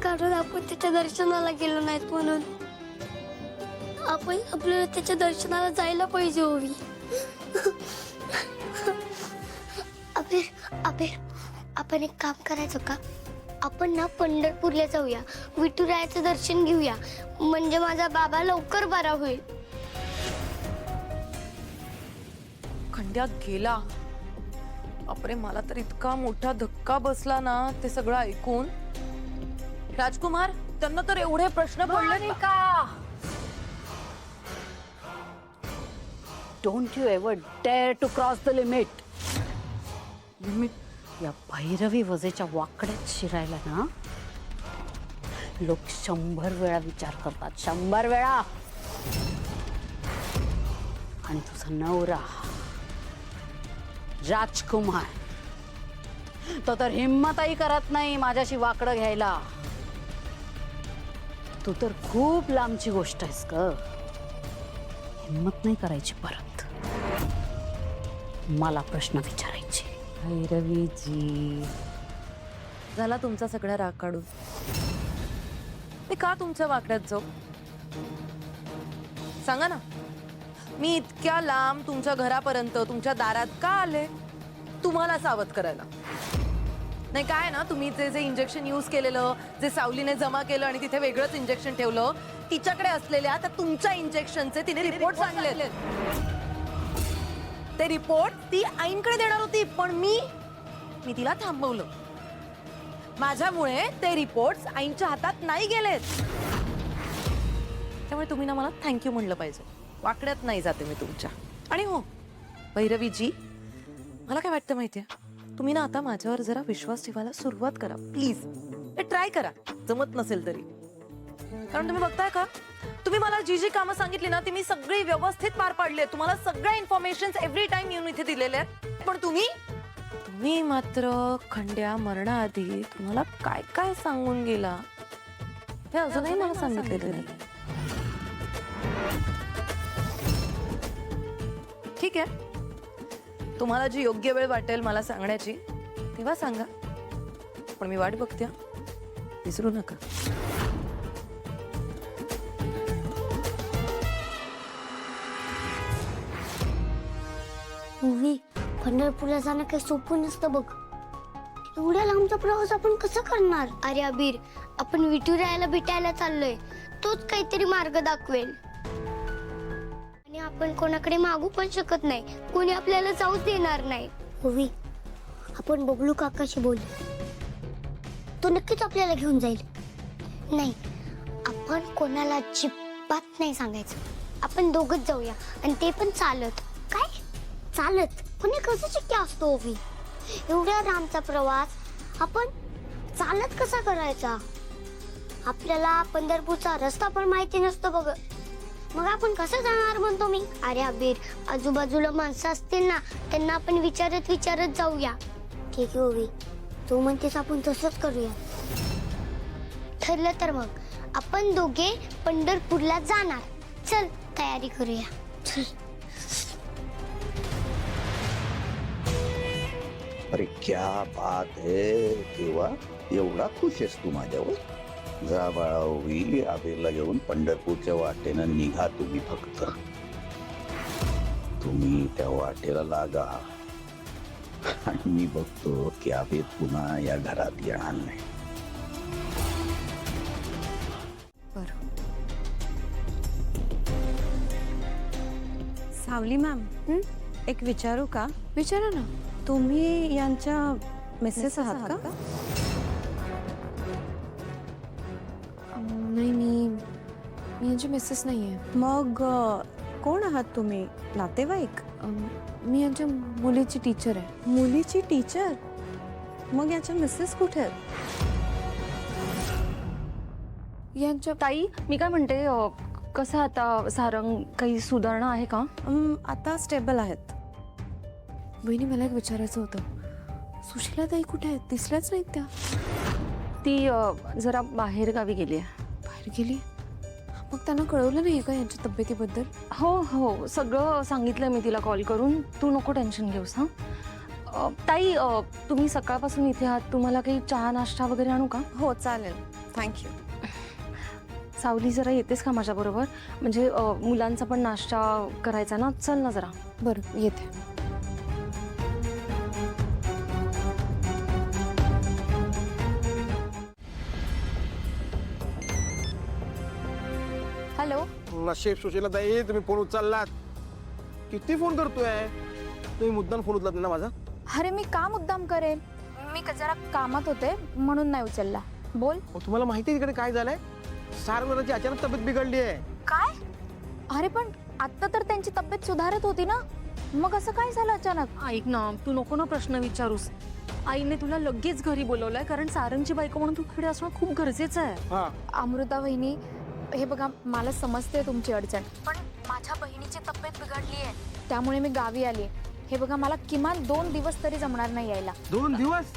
कारण आपण त्याच्या दर्शनाला गेलो नाहीत म्हणून. आपण आपल्याला त्याच्या दर्शनाला जायला पाहिजे ओवी. अबीर अबीर आपण एक काम करायचं का? आपण ना पंढरपूरला जाऊया, विठुरायाचं दर्शन घेऊया, म्हणजे माझा बाबा लवकर बरा होईल. खंड्या गेला. बापरे, मला तर इतका मोठा धक्का बसला ना ते सगळं ऐकून. राजकुमार, त्यांना तर एवढे प्रश्न पडले नाही का? Don't you ever dare to cross the limit. या भैरवी वजेच्या वाकड्यात शिरायला ना लोक 100 वेळा विचार करतात, 100 वेळा. आणि तुझा नवरा राजकुमार तो तर हिम्मतही करत नाही माझ्याशी वाकडं घ्यायला. तू तर खूप लांबची गोष्ट आहेस ग. हिम्मत नाही करायची परत मला प्रश्न विचारायचे. भैरवीजी, झाला तुमचा सगळा राग काढून. मी का तुमच्या वाकड्यात जाऊ? सांगा ना. मी इतक्या लांब तुमच्या घरापर्यंत तुमच्या दारात का आले? तुम्हाला सावध करायला. नाही काय ना, तुम्ही जे इंजेक्शन यूज केलेलं, जे सावलीने जमा केलं आणि तिथे वेगळंच इंजेक्शन ठेवलं, तिच्याकडे असलेल्या त्या तुमच्या इंजेक्शनचे तिने रिपोर्ट आणले. ते रिपोर्ट ती आईंकडे देणार होती, पण मी तिला थांबवलं. माझ्यामुळे ते रिपोर्ट्स आईंच्या हातात नाही गेलेत. त्यामुळे तुम्ही ना मला थँक्यू म्हणलं पाहिजे. वाकड्यात नाही जाते मी तुमच्या. आणि हो भैरवीजी, मला काय वाटतं माहितीये, तुम्ही ना आता माझ्यावर जरा विश्वास ठेवायला सुरुवात करा प्लीज. ट्राय करा, जमत नसेल तरी. कारण तुम्ही बघताय का, तुम्ही मला जी जी कामं सांगितली ना ती मी सगळी व्यवस्थित पार पाडली आहेत. तुम्हाला सगळ्या इन्फॉर्मेशन एव्हरी टाइम येऊन इथे दिलेले आहेत. पण तुम्ही मात्र खंड्या मरणाआधी तुम्हाला काय काय सांगून गेला हे अजूनही मला सांगितलेलं नाही. ठीक आहे, तुम्हाला जी योग्य वेळ वाटेल मला सांगण्याची तेव्हा सांगा. पण मी वाट बघते, विसरू नका. ओवी, पंढरपूरला जाणं काही सोपं नसतं बघ. एवढ्या लांबचा प्रवास आपण कसं करणार? अरे अबीर, आपण विठुरायाला भेटायला चाललोय, तोच काहीतरी मार्ग दाखवेल. आणि आपण कोणाकडे मागू पण शकत नाही, कोणी आपल्याला जाऊच देणार नाही. ओवी, आपण बबलू काकाशी बोल, तो नक्कीच आपल्याला घेऊन जाईल. नाही, आपण कोणाला अजिबात नाही सांगायचं. आपण दोघच जाऊया, आणि ते पण चालत. काय चालत? पण हे कसं शक्य असतो ओवी? एवढ्या लांबचा प्रवास आपण चालत कसा करायचा? आपल्याला पंढरपूरचा रस्ता पण माहिती नसतो बघ. मग आपण कसं जाणार म्हणतो मी? अरे अबीर, आजूबाजूला माणसं असतील ना, त्यांना आपण विचारत जाऊया. ठीक आहे ओवी, तू म्हणतेस आपण तसंच करूया. ठरलं तर मग आपण दोघे पंढरपूरला जाणार. चल तयारी करूया. चल. अरे क्या बात है देवा, एवढा खुश आहेस तू माझ्यावर. जा बाळा ओवी, आबीरला घेऊन पंढरपूरच्या वाटेनं निघा तुम्ही. फक्त तुम्ही त्या वाटेला लागा, आणि मी बघतो की आबीर पुन्हा या घरात येणार नाही. सावली मॅम, एक विचारू का? विचारा ना. तुम्ही यांच्या मिसेस आहात का? नाही, मी यांची मिसेस नाहीये. मग कोण आहात तुम्ही? नातेवाईक? मी यांच्या मुलीची टीचर आहे. मुलीची टीचर? मग याच्या मिसेस कुठे आहेत? यांच्या ताई, मी काय म्हणते, कसं आता सारंग, काही सुधारणा आहे का? आता स्टेबल आहेत. वहिनी, मला एक विचारायचं होतं. सुशीला ताई कुठे आहेत? दिसल्याच नाहीत त्या. ती जरा बाहेर गावी गेली आहे. बाहेर गेली? मग त्यांना कळवलं नाही का यांच्या तब्येतीबद्दल? हो हो, सगळं सांगितलं मी तिला कॉल करून. तू नको टेन्शन घेऊस. हां ताई, तुम्ही सकाळपासून इथे आहात, तुम्हाला काही चहा नाश्ता वगैरे आणू का? हो चालेल. थँक्यू. सावली जरा येतेस का माझ्याबरोबर? म्हणजे मुलांचा पण नाश्ता करायचा ना. चल ना जरा. बरं येते. हॅलो. नशीब सुशीला ताई तुम्ही फोन उचललात. किती फोन करतोय तुम्ही? मुद्दाम फोन उचलत नाही ना माझा? अरे मी का मुद्दाम करेन? मी जरा कामात होते म्हणून नाही उचलला. बोल. तुम्हाला माहिती आहे तिकडे काय झालंय? सारंगची अचानक तब्येत बिघडली आहे. काय? अरे पण आता तर त्यांची तब्येत सुधारत होती ना, मग असं काय झालं अचानक? ऐक ना, तू नको ना प्रश्न विचारूस. आईने तुला लगेच घरी बोलवलंय कारण सारंगची बायको म्हणून तू इकडे असणं खूप गरजेचं आहे. हा अमृता वहिनी, हे बघा मला समजते तुमची अडचण, पण माझ्या बहिणीची तब्येत बिघडली आहे त्यामुळे मी गावी आली. हे बघा मला किमान 2 दिवस तरी जमणार नाही यायला. 2 दिवस?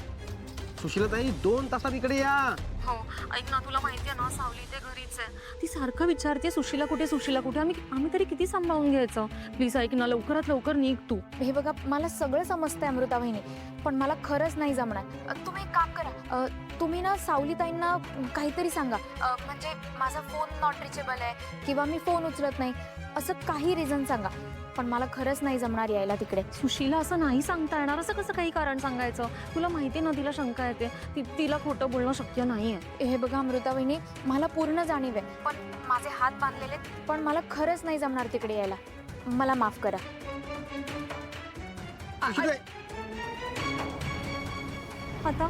सुशीला ताई 2 तासात इकडे या. हो ऐक ना, तुला माहितीये ना सावली ते घरीच आहे. ती सारखं विचारते सुशीला कुठे, सुशीला कुठे. आम्ही तरी किती सांभाळून घ्यायचं. प्लीज ऐक ना, लवकरात लवकर निघ तू. हे बघा मला सगळं समजतंय अमृता वहिनी, पण मला खरंच नाही जमणार. तुम्ही एक काम करा, तुम्ही ना सावलीताईंना काहीतरी सांगा. म्हणजे माझा फोन नॉट रिचेबल आहे किंवा मी फोन उचलत नाही, असं काही रिझन सांगा. पण मला खरंच नाही जमणार यायला तिकडे. सुशीला असं नाही सांगता येणार. असं कसं काही कारण सांगायचं? तुला माहिती ना तिला शंका येते. तिला खोटं बोलणं शक्य नाहीये. हे बघा अमृता वहिनी, मला पूर्ण जाणीव आहे, पण माझे हात बांधलेले, पण मला खरंच नाही जमणार तिकडे यायला. मला माफ करा. सुशीला आता